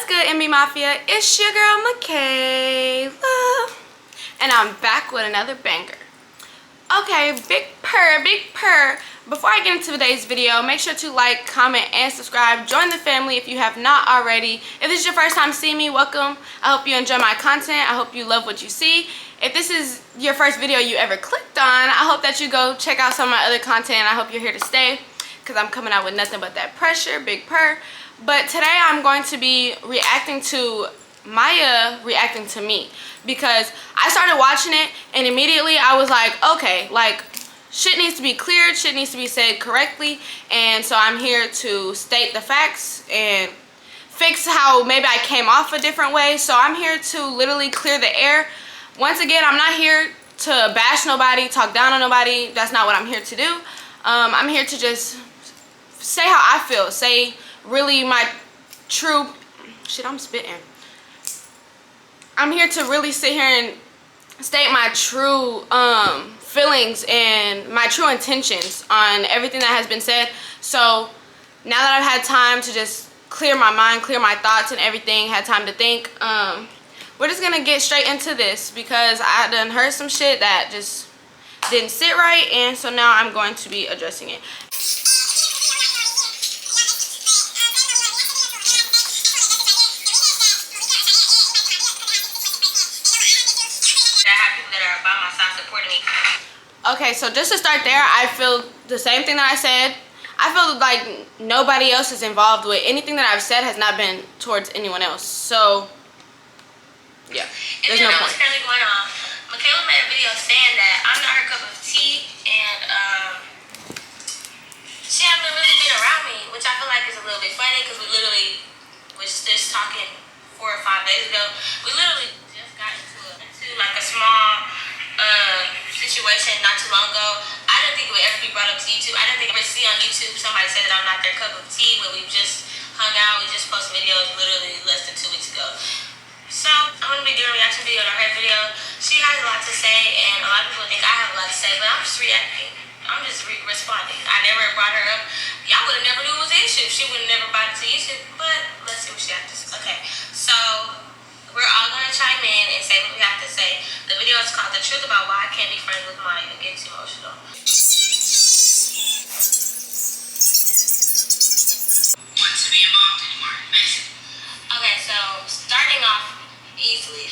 What's good, MB Mafia? It's your girl Michaela, and I'm back with another banger. Okay, big purr. Before I get into today's video, make sure to like, comment, and subscribe. Join the family if you have not already. If this is your first time seeing me, welcome. I hope you enjoy my content. I hope you love what you see. If this is your first video you ever clicked on, I hope that you go check out some of my other content. I hope you're here to stay, because I'm coming out with nothing but that pressure, big purr. But today I'm going to be reacting to Maya reacting to me, because I started watching it and immediately I was like, okay, like shit needs to be cleared, shit needs to be said correctly, and so I'm here to state the facts and fix how maybe I came off a different way. So I'm here to literally clear the air. Once again, I'm not here to bash nobody, talk down on nobody. That's not what I'm here to do. I'm here to just say how I feel, say really my true shit. I'm spitting. I'm here to really sit here and state my true feelings and my true intentions on everything that has been said. So now that I've had time to just clear my mind, clear my thoughts and everything, had time to think, we're just gonna get straight into this, because I done heard some shit that just didn't sit right, and so now I'm going to be addressing it. Okay, so just to start there, I feel the same thing that I said. I feel like nobody else is involved with anything that I've said has not been towards anyone else. So, yeah, there's no point. Currently going on. Michaela made a video saying that I'm not her cup of tea, and she hasn't really been around me, which I feel like is a little bit funny, because we literally was just talking 4 or 5 days ago. We literally just got into like a small situation not too long ago. I didn't think it would ever be brought up to YouTube. I didn't think I would see on YouTube somebody say that I'm not their cup of tea, but we just hung out. We just posted videos literally less than 2 weeks ago. So I'm gonna be doing a reaction video on her video. She has a lot to say, and a lot of people think I have a lot to say, but I'm just reacting. I'm just responding. I never brought her up. Y'all would have never knew it was an issue. She would have never brought it to YouTube. But let's see what she has to say. Okay, so we're all gonna chime in and say what we have to say. The video is called "The Truth About Why I Can't Be Friends with Maya." It gets emotional. Want to be involved anymore? Okay, so starting off easily.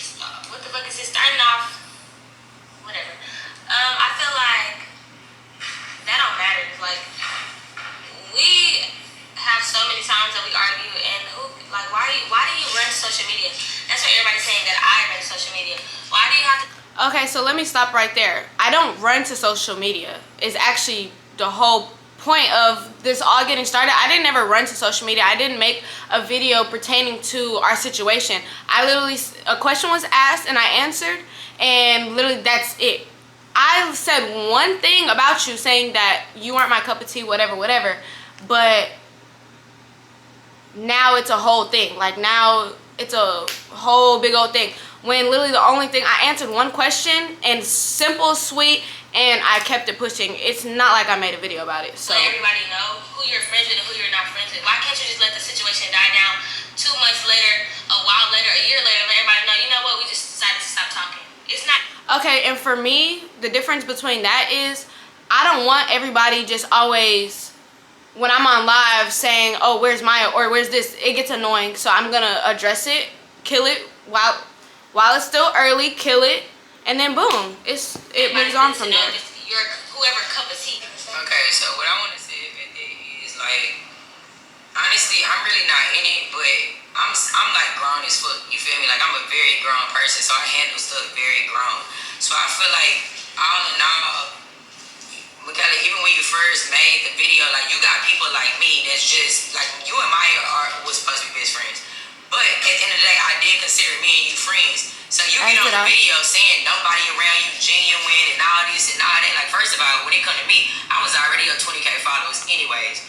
What the fuck is this? Starting off, whatever. I feel like that don't matter. Like, we have so many times that we argue, and why do you run social media? That's what everybody's saying, that I run social media. Why do you have to? Okay, so let me stop right there. I don't run to social media. It's actually the whole point of this all getting started. I didn't ever run to social media. I didn't make a video pertaining to our situation. I literally, a question was asked and I answered, and literally that's it. I said one thing about you, saying that you weren't my cup of tea, whatever, but now it's a whole thing. Like, now it's a whole big old thing, when literally the only thing, I answered one question, and simple, sweet, and I kept it pushing. It's not like I made a video about it. So let everybody know who you're friends with and who you're not friends with. Why can't you just let the situation die down 2 months later, a while later, a year later, let everybody know, you know what, we just decided to stop talking. It's not. Okay, and for me, the difference between that is, I don't want everybody just always, when I'm on live, saying, oh, where's Maya, or where's this. It gets annoying, so I'm gonna address it, kill it while it's still early, kill it, and then boom, it moves on from there. Your whoever cup of tea. Okay, so what I want to say is, like, honestly, I'm really not in it, but I'm like grown as fuck. You feel me? Like, I'm a very grown person, so I handle stuff very grown. So I feel like, all in all, Michaela, even when you first made the video, like, you got people like me that's just like, you and Maya was supposed to be best friends. But at the end of the day, I did consider me and you friends. So you get on the video saying nobody around you genuine and all this and all that. Like, first of all, when it come to me, I was already at 20K followers anyways.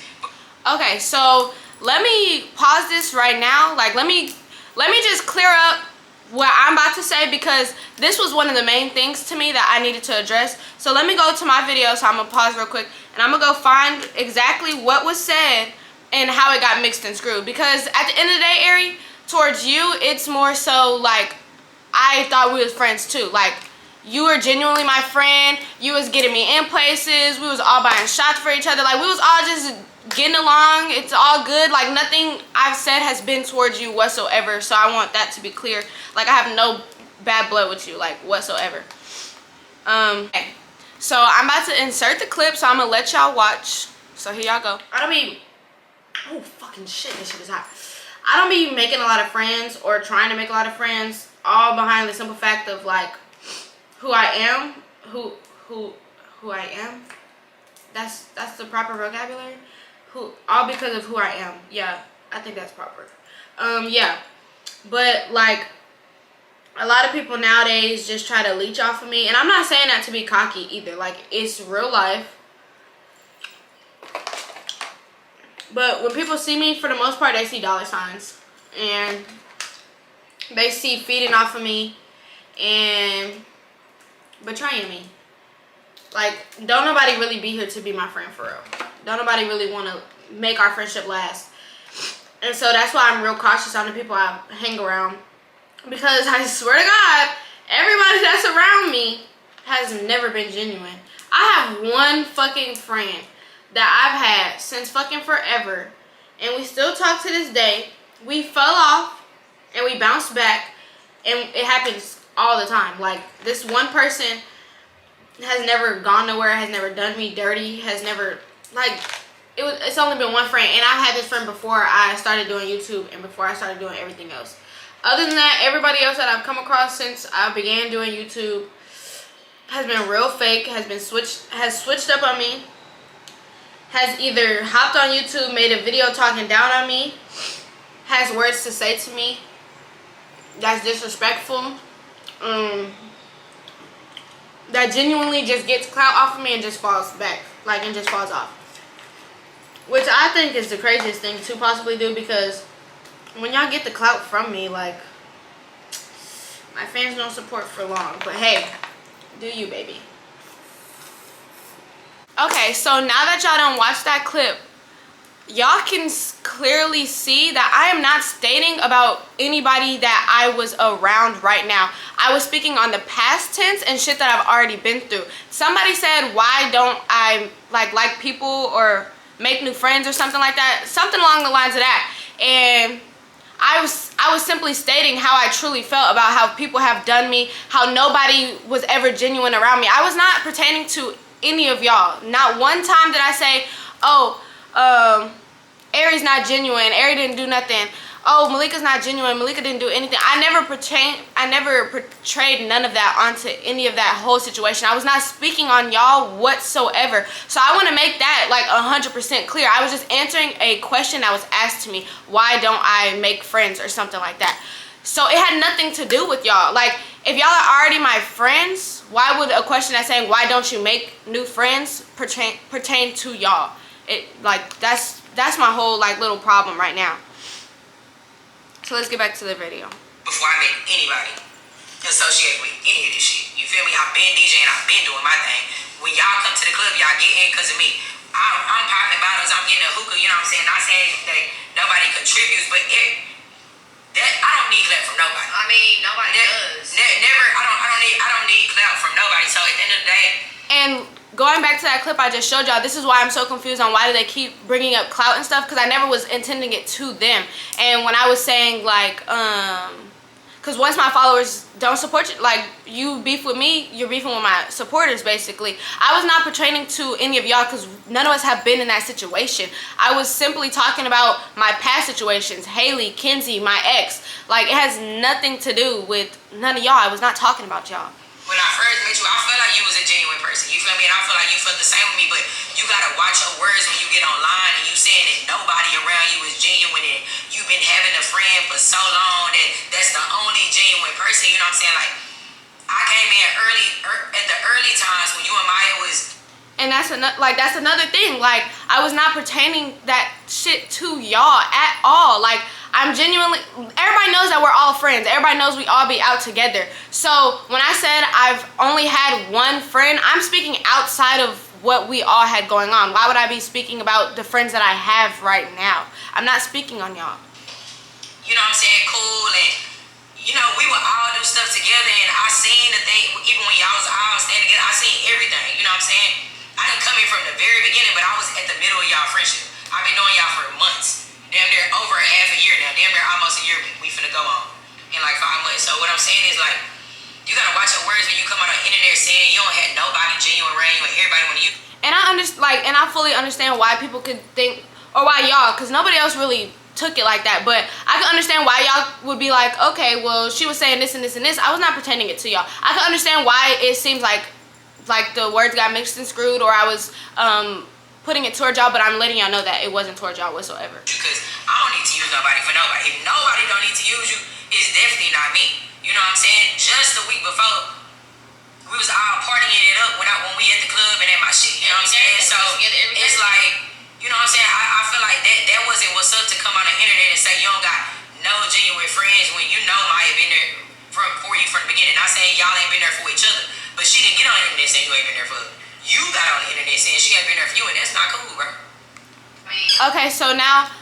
Okay, so let me pause this right now. Like, let me just clear up what I'm about to say, because this was one of the main things to me that I needed to address. So let me go to my video. So I'm gonna pause real quick, and I'm gonna go find exactly what was said and how it got mixed and screwed. Because at the end of the day, Ari, towards you, it's more so like I thought we was friends too. Like, you were genuinely my friend. You was getting me in places. We was all buying shots for each other. Like, we was all just getting along. It's all good. Like, nothing I've said has been towards you whatsoever. So I want that to be clear. Like, I have no bad blood with you, like, whatsoever. Okay. So I'm about to insert the clip, so I'm gonna let y'all watch. So here y'all go. I don't be, oh fucking shit, this shit is hot. I don't be making a lot of friends or trying to make a lot of friends, all behind the simple fact of like who I am, who I am. That's the proper vocabulary. All because of who I am. Yeah, I think that's proper. Yeah, but like a lot of people nowadays just try to leech off of me, and I'm not saying that to be cocky either. Like, it's real life. But when people see me, for the most part, they see dollar signs, and they see feeding off of me and betraying me. Like, don't nobody really be here to be my friend for real. Don't nobody really want to make our friendship last. And so that's why I'm real cautious on the people I hang around. Because I swear to God, everybody that's around me has never been genuine. I have one fucking friend that I've had since fucking forever, and we still talk to this day. We fell off and we bounced back, and it happens all the time. Like, this one person has never gone nowhere, has never done me dirty, has never, like, it's only been one friend, and I've had this friend before I started doing YouTube and before I started doing everything else. Other than that, everybody else that I've come across since I began doing YouTube has been real fake, has switched up on me, has either hopped on YouTube, made a video talking down on me, has words to say to me that's disrespectful, that genuinely just gets clout off of me and just falls back, like, and just falls off. Which I think is the craziest thing to possibly do, because when y'all get the clout from me, like, my fans don't support for long. But hey, do you, baby. Okay, so now that y'all done watched that clip, y'all can clearly see that I am not stating about anybody that I was around right now. I was speaking on the past tense and shit that I've already been through. Somebody said, why don't I like people or make new friends or something like that, something along the lines of that. And I was simply stating how I truly felt about how people have done me, how nobody was ever genuine around me. I was not pertaining to any of y'all. Not one time did I say, oh, Ari's not genuine, Ari didn't do nothing. Oh, Malika's not genuine, Malika didn't do anything. I never portrayed none of that onto any of that whole situation. I was not speaking on y'all whatsoever. So I want to make that like 100% clear. I was just answering a question that was asked to me. Why don't I make friends or something like that? So it had nothing to do with y'all. Like, if y'all are already my friends, why would a question that's saying, why don't you make new friends, pertain to y'all? It, like, that's my whole like little problem right now. So let's get back to the video. Before I met anybody associated with any of this shit. You feel me? I've been DJing, I've been doing my thing. When y'all come to the club, y'all get in because of me. I'm popping bottles, I'm getting a hookah, you know what I'm saying? Not saying that nobody contributes, but I don't need clout from nobody. I mean, nobody does. Never, I don't need clout from nobody. So at the end of the day. And going back to that clip I just showed y'all, this is why I'm so confused on why do they keep bringing up clout and stuff, because I never was intending it to them. And when I was saying like, because once my followers don't support you, like, you beef with me, you're beefing with my supporters, basically. I was not pertaining to any of y'all because none of us have been in that situation. I was simply talking about my past situations, Haley, Kenzie, my ex. Like, it has nothing to do with none of y'all. I was not talking about y'all. When I first met you, I felt like you was a genuine person. You feel me? And I feel like you felt the same with me, but you gotta watch your words when you get online and you saying that nobody around you is genuine and you've been having a friend for so long that that's the only genuine person. You know what I'm saying? Like, I came in at the early times when you and Maiah was. And that's another thing. Like, I was not pertaining that shit to y'all at all. Like, I'm genuinely, everybody knows that we're all friends. Everybody knows we all be out together. So when I said I've only had one friend, I'm speaking outside of what we all had going on. Why would I be speaking about the friends that I have right now? I'm not speaking on y'all. you know what I'm saying, cool, and you know, we would all do stuff together, and I seen the thing, even when y'all was all standing together, I seen everything, you know what I'm saying? I didn't come in from the very beginning, but I was at the middle of y'all friendship. I've been knowing y'all for months, damn near over half a year now, damn near almost a year we finna go on in like 5 months. So what I'm saying is like, you gotta watch your words when you come on the internet saying you don't have nobody genuine around you and everybody want you. And I understand, like, and I fully understand why people could think, or why y'all, because nobody else really took it like that, but I can understand why y'all would be like, okay, well, she was saying this and this and this. I was not pretending it to y'all. I can understand why it seems like the words got mixed and screwed, or I was putting it towards y'all, but I'm letting y'all know that it wasn't towards y'all whatsoever. Because I don't need to use nobody for nobody. If nobody don't need to use you, it's definitely not me. You know what I'm saying? Just the week before, we was all partying it up when we at the club and at my shit, you know what I'm saying? So it's like, you know what I'm saying? I feel like that wasn't what's up to come on the internet and say you don't got no genuine friends when you know Maya been there for you from the beginning. Not saying y'all ain't been there for each other, but she didn't get on the internet saying you ain't been there for her. You got on the internet saying she ain't been there for you, and that's not cool, bro. Okay, so now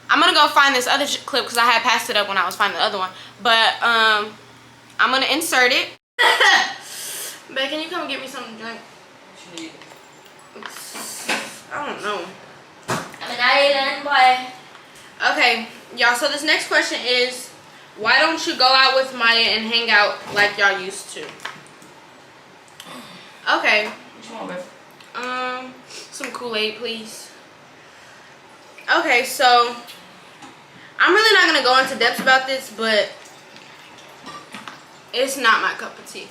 I'm gonna go find this other clip because I had passed it up when I was finding the other one, but I'm gonna insert it. Babe, can you come get me something to drink? What you need? I don't know. I mean, I ain't boy. Okay, y'all, so this next question is, why don't you go out with Maya and hang out like y'all used to? Okay. What you want, babe? Some Kool-Aid, please. Okay, so I'm really not gonna go into depth about this, but it's not my cup of tea.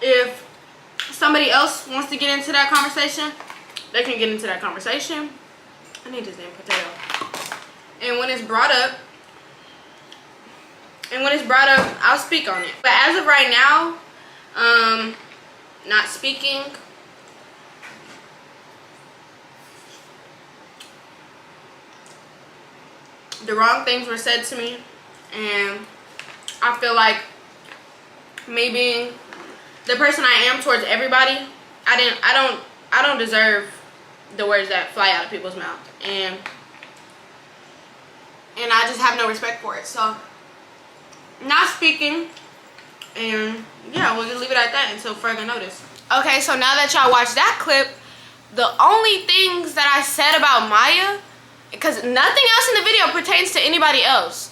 If somebody else wants to get into that conversation, they can get into that conversation. I need this damn potato. And when it's brought up, I'll speak on it. But as of right now, not speaking. The wrong things were said to me, and I feel like me being the person I am towards everybody, I don't deserve the words that fly out of people's mouth, and I just have no respect for it. So, not speaking, and yeah, we'll just leave it at that until further notice. Okay, so now that y'all watched that clip, the only things that I said about Maya, because nothing else in the video pertains to anybody else.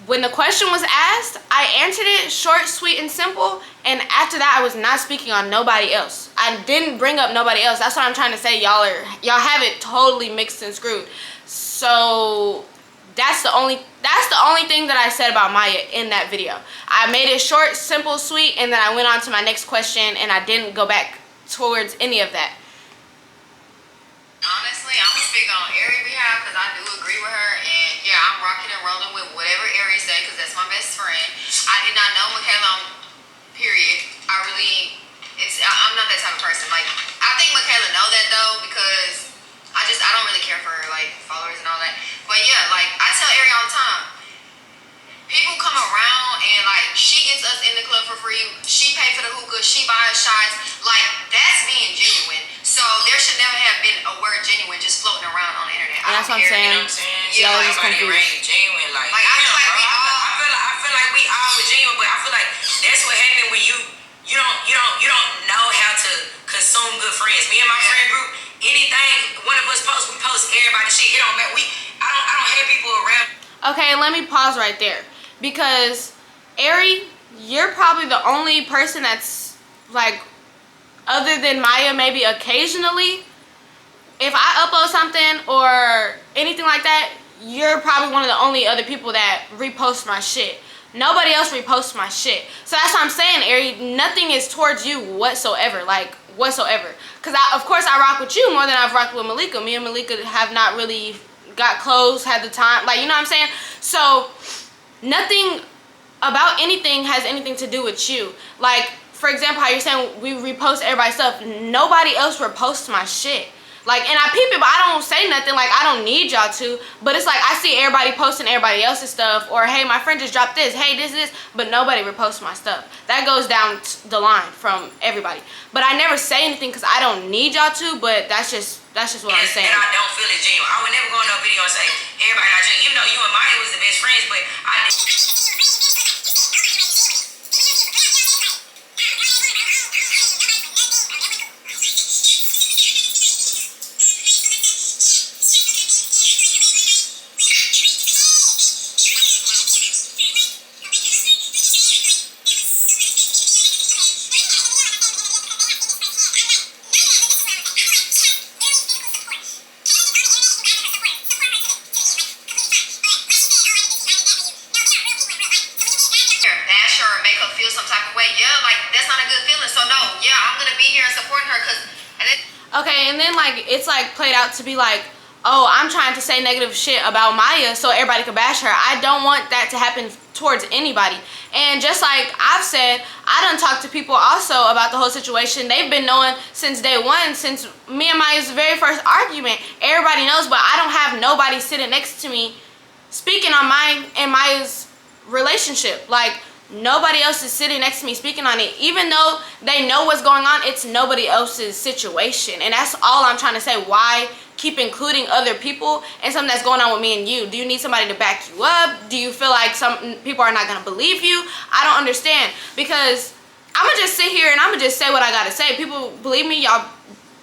When the question was asked, I answered it short, sweet, and simple. And after that, I was not speaking on nobody else. I didn't bring up nobody else. That's what I'm trying to say. Y'all have it totally mixed and screwed. So that's the only thing that I said about Maya in that video. I made it short, simple, sweet, and then I went on to my next question, and I didn't go back towards any of that. Honestly, I'm gonna speak on Ari's behalf because I do agree with her, and yeah, I'm rocking and rolling with whatever Ari say because that's my best friend. I did not know Michaela, period. I'm not that type of person. Like, I think Michaela know that though because I don't really care for her, like, followers and all that. But yeah, like, I tell Ari all the time, people come around and like she gets us in the club for free, she pay for the hookah, she buys shots, like that's being genuine. So there should never have been a word genuine just floating around on the internet. And that's what I'm saying. You know what I'm saying? Yeah, like, just confused. Genuine, like I feel like we all. I feel like we all were genuine, but I feel like that's what happened when you don't know how to consume good friends. Me and my friend group, anything one of us post, we post everybody's shit. It don't matter. I don't have people around. Okay, let me pause right there. Because, Ari, you're probably the only person that's, like, other than Maya, maybe occasionally, if I upload something or anything like that, you're probably one of the only other people that repost my shit. Nobody else reposts my shit. So that's what I'm saying, Ari. Nothing is towards you whatsoever. Like, whatsoever. Because, of course, I rock with you more than I've rocked with Malika. Me and Malika have not really got close, had the time. Like, you know what I'm saying? So, nothing about anything has anything to do with you. Like, for example, how you're saying we repost everybody's stuff. Nobody else reposts my shit. Like, and I peep it, but I don't say nothing. Like, I don't need y'all to. But it's like, I see everybody posting everybody else's stuff. Or, hey, my friend just dropped this. Hey, this. But nobody reposts my stuff. That goes down the line from everybody. But I never say anything because I don't need y'all to. But that's That's just what I'm saying. And I don't feel it genuine. I would never go in no video and say everybody not genuine. Even though you and Maya was the best friends, but I bash her or make her feel some type of way. Yeah, like that's not a good feeling. So no, yeah, I'm gonna be here and supporting her because. Okay, and then like it's like played out to be like, oh, I'm trying to say negative shit about Maya so everybody can bash her. I don't want that to happen towards anybody. And just like I've said, I done talked to people also about the whole situation. They've been knowing since day one, since me and Maya's very first argument. Everybody knows, but I don't have nobody sitting next to me speaking on mine and Maya's relationship. Like, nobody else is sitting next to me speaking on it. Even though they know what's going on, it's nobody else's situation. And that's all I'm trying to say. Why keep including other people in something that's going on with me and you? Do you need somebody to back you up? Do you feel like some people are not going to believe you? I don't understand. Because I'm going to just sit here and I'm going to just say what I got to say. People believe me, y'all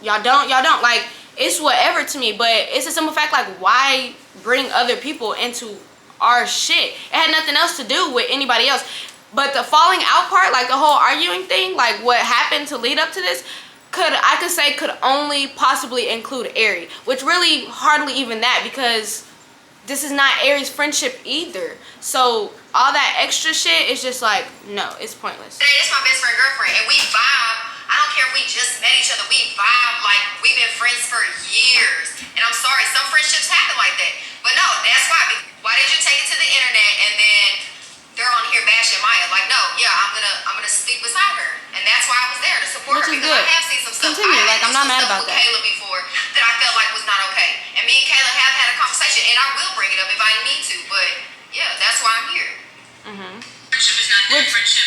don't. Like, it's whatever to me. But it's a simple fact, like, why bring other people into our shit? It had nothing else to do with anybody else. But the falling out part, like the whole arguing thing, like what happened to lead up to this, I could say could only possibly include Ari, which really hardly even that, because this is not Ari's friendship either. So all that extra shit is just like, no, it's pointless. Today, this is my best friend girlfriend, and we vibe. I don't care if we just met each other. We vibe like we've been friends for years. And I'm sorry, some friendships happen like that. But no, that's why. Why did you take it to the internet and then they're on here bashing Maya? Like, no, yeah, I'm gonna stick beside her, and that's why I was there to support her, because I have seen some stuff. Continue, like, I'm not mad about that. Kayla before that I felt like was not okay, and me and Kayla have had a conversation, and I will bring it up if I need to. But yeah, that's why I'm here.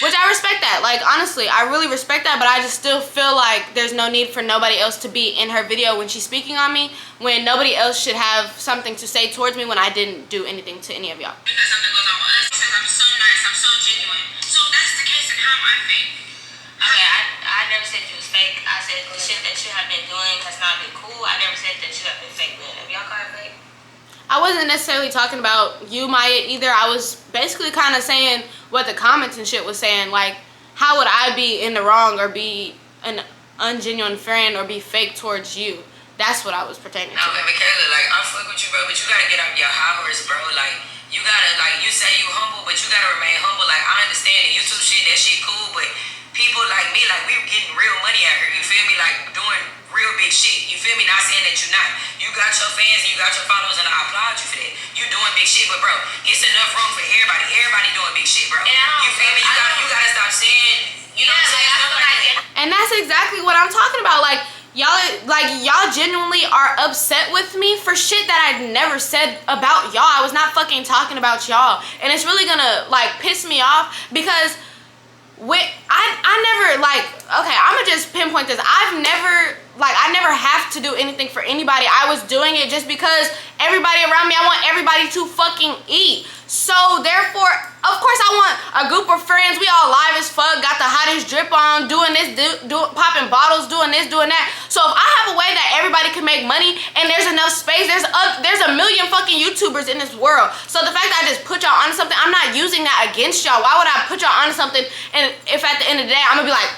Which I respect that. Like, honestly, I really respect that, but I just still feel like there's no need for nobody else to be in her video when she's speaking on me, when nobody else should have something to say towards me when I didn't do anything to any of y'all. because something goes on with us, says I'm so nice, I'm so genuine. So that's the case, and how am I fake? Okay, I never said you was fake. I said the shit that you have been doing has not been cool. I never said that you have been fake, man. Have y'all called it fake? I wasn't necessarily talking about you, Maya, either. I was basically kind of saying what the comments and shit was saying. Like, how would I be in the wrong or be an ungenuine friend or be fake towards you? That's what I was pertaining to. No, but Michaela, like, I fuck with you, bro, but you gotta get off your high horse, bro. Like, you gotta, like, you say you humble, but you gotta remain humble. Like, I understand the YouTube shit, that shit cool, but people like me, like, we getting real money out here, you feel me? Like, doing real big shit, you feel me? Not saying that you're not. You got your fans and you got your followers, and I applaud you for that. You doing big shit, but bro, it's enough room for everybody. Everybody doing big shit, bro. You feel me? You gotta stop saying, you know what I'm saying? Stuff like that. And that's exactly what I'm talking about. Like, y'all genuinely are upset with me for shit that I never said about y'all. I was not fucking talking about y'all. And it's really gonna, like, piss me off because I never, like, okay, I'm gonna just pinpoint this. I never have to do anything for anybody. I was doing it just because everybody around me, I want everybody to fucking eat. So therefore, of course I want a group of friends. We all live as fuck, got the hottest drip on, doing this, popping bottles, doing this, doing that. So if I have a way that everybody can make money and there's enough space, there's a million fucking YouTubers in this world. So the fact that I just put y'all onto something, I'm not using that against y'all. Why would I put y'all onto something and if at the end of the day I'm gonna be like,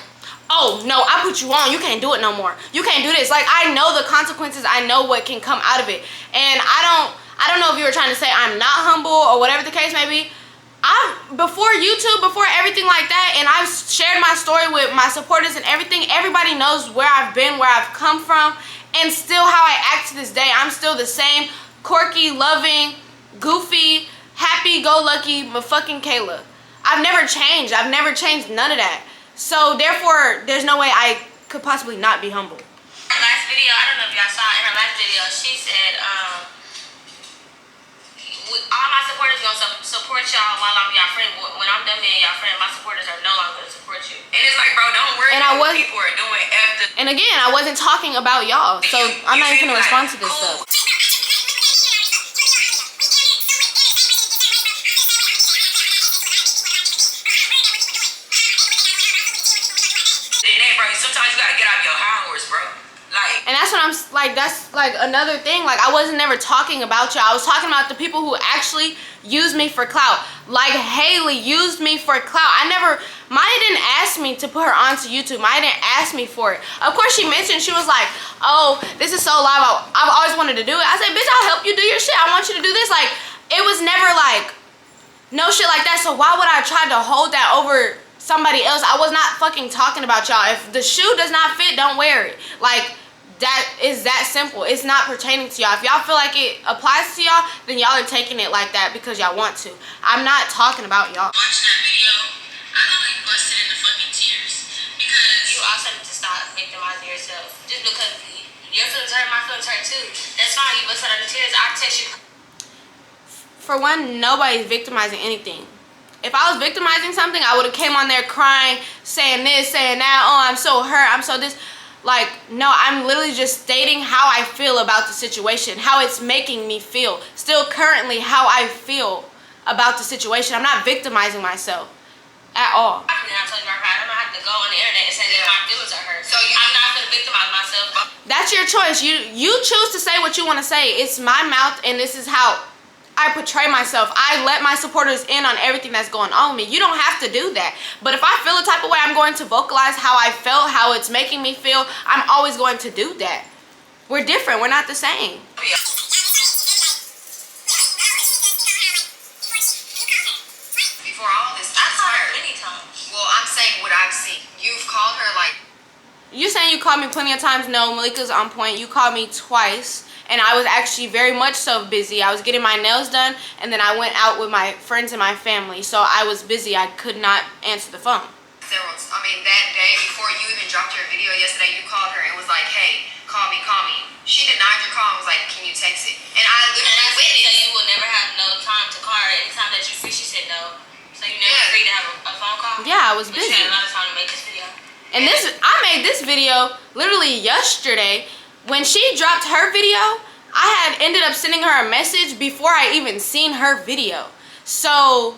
oh no, I put you on, you can't do it no more, you can't do this. Like, I know the consequences, I know what can come out of it. And I don't know if you were trying to say I'm not humble or whatever the case may be. Before YouTube, before everything like that, and I've shared my story with my supporters and everything, everybody knows where I've been, where I've come from, and still how I act to this day. I'm still the same quirky, loving, goofy, happy-go-lucky fucking Kayla. I've never changed. I've never changed none of that. So therefore, there's no way I could possibly not be humble. Her last video, I don't know if y'all saw in her last video, she said, all my supporters gonna gonna support y'all while I'm y'all friend. When I'm done being y'all friend, my supporters are no longer gonna support you. And it's like, bro, don't worry And I about what wasn't- people are doing after. And again, I wasn't talking about y'all, so I'm not even gonna respond to this stuff. Sometimes you gotta get out your high horse, bro. Like, And that's what I'm like. That's like another thing. Like I wasn't never talking about y'all. I was talking about the people who actually used me for clout. Like Haley used me for clout. Maya didn't ask me to put her onto YouTube. Maya didn't ask me for it. Of course, she mentioned, she was like, "Oh, this is so live. I've always wanted to do it." I said, "Bitch, I'll help you do your shit. I want you to do this." Like it was never like no shit like that. So why would I try to hold that over somebody else? I was not fucking talking about y'all. If the shoe does not fit, don't wear it. Like that is that simple. It's not pertaining to y'all. If y'all feel like it applies to y'all, then y'all are taking it like that because y'all want to. I'm not talking about y'all. watching that video, I literally busted into fucking tears because You also need to stop victimizing yourself. Just because your feelings hurt, my feelings hurt too. That's fine. You busted out the tears. I text you. For one, nobody's victimizing anything. If I was victimizing something, I would have came on there crying, saying this, saying that. Oh, I'm so hurt. I'm so this. Like, no, I'm literally just stating how I feel about the situation, how it's making me feel. Still currently how I feel about the situation. I'm not victimizing myself at all. I told you right. I'm gonna have to go on the internet and say that my feelings are hurt. So I'm not gonna victimize myself. That's your choice. You choose to say what you want to say. It's my mouth, and this is how I portray myself. I let my supporters in on everything that's going on with me. You don't have to do that. But if I feel a type of way, I'm going to vocalize how I felt, how it's making me feel. I'm always going to do that. We're different. We're not the same. before all this I've called her transpired, many times. well, I'm saying what I've seen. You've called her like, You saying you called me plenty of times? No, Malika's on point. You called me twice, and I was actually very much so busy. I was getting my nails done, and then I went out with my friends and my family. So I was busy. I could not answer the phone. several. I mean, that day before you even dropped your video yesterday, you called her and was like, "Hey, call me, call me." She denied your call and was like, "Can you text it?" And I And literally I said witnessed. that you will never have no time to call her. Anytime that you free, she said no. So you never Yeah. free to have a phone call? Yeah, I was But you busy. had a lot of time to make this video. And I made this video literally yesterday. When she dropped her video, I had ended up sending her a message before I even seen her video. So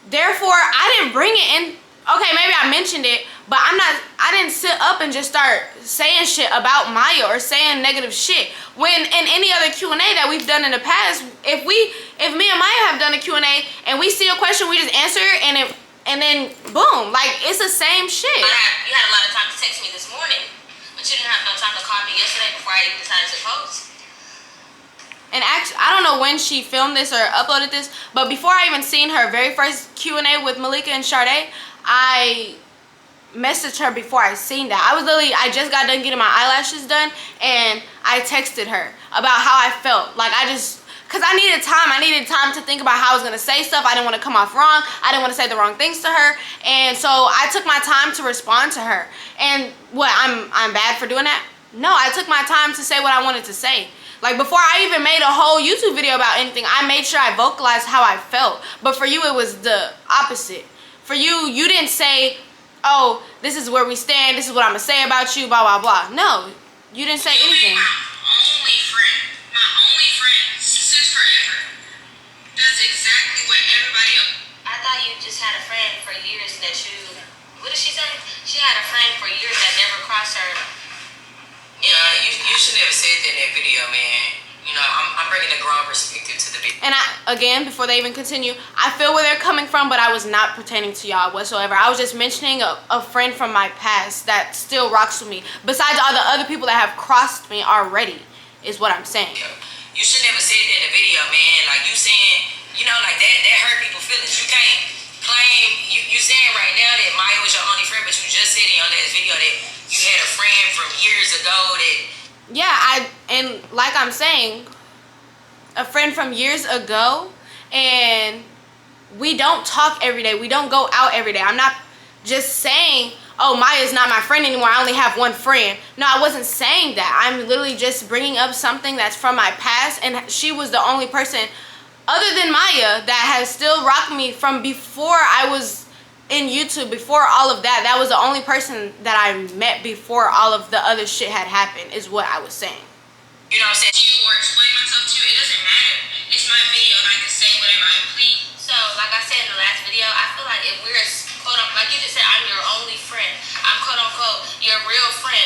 therefore, I didn't bring it in. Okay, maybe I mentioned it, but I didn't sit up and just start saying shit about Maya or saying negative shit. When in any other Q&A that we've done in the past, if me and Maya have done a Q&A and we see a question, we just answer it and then boom, like it's the same shit. You had a lot of time to text me this morning, but you didn't have no time to call me yesterday before I even decided to post. And actually, I don't know when she filmed this or uploaded this, but before I even seen her very first Q&A with Malika and Sade, I messaged her before I seen that. I just got done getting my eyelashes done, and I texted her about how I felt. Like because I needed time to think about how I was going to say stuff. I didn't want to come off wrong. I didn't want to say the wrong things to her. And so I took my time to respond to her. And what, I'm bad for doing that? No, I took my time to say what I wanted to say. Like before I even made a whole YouTube video about anything, I made sure I vocalized how I felt. But for you, it was the opposite. For you, you didn't say, "Oh, this is where we stand. This is what I'm going to say about you, blah, blah, blah." No, you didn't say anything. My only friend since forever, does exactly what everybody else. I thought you just had a friend for years that you... What did she say? She had a friend for years that never crossed her. Yeah, you should never said that in that video, man. You know, I'm bringing a grown perspective to the video. And again, before they even continue, I feel where they're coming from, but I was not pertaining to y'all whatsoever. I was just mentioning a friend from my past that still rocks with me, besides all the other people that have crossed me already, is what I'm saying. You should never said that in the video, man. Like you saying, you know, like that hurt people's feelings. You can't claim you saying right now that Maya was your only friend, but you just said in your last video that you had a friend from years ago that. Yeah, and like I'm saying, a friend from years ago, and we don't talk every day. We don't go out every day. I'm not just saying, "Oh, Maya's not my friend anymore. I only have one friend." No, I wasn't saying that. I'm literally just bringing up something that's from my past, and she was the only person other than Maya, that has still rocked me from before I was in YouTube, before all of that. That was the only person that I met before all of the other shit had happened, is what I was saying. You know what I'm saying? You or explain myself to you, it doesn't matter. It's my video and I can say whatever I please. So, like I said in the last video, I feel like if we're quote unquote, like you just said, I'm your only friend. I'm quote unquote your real friend.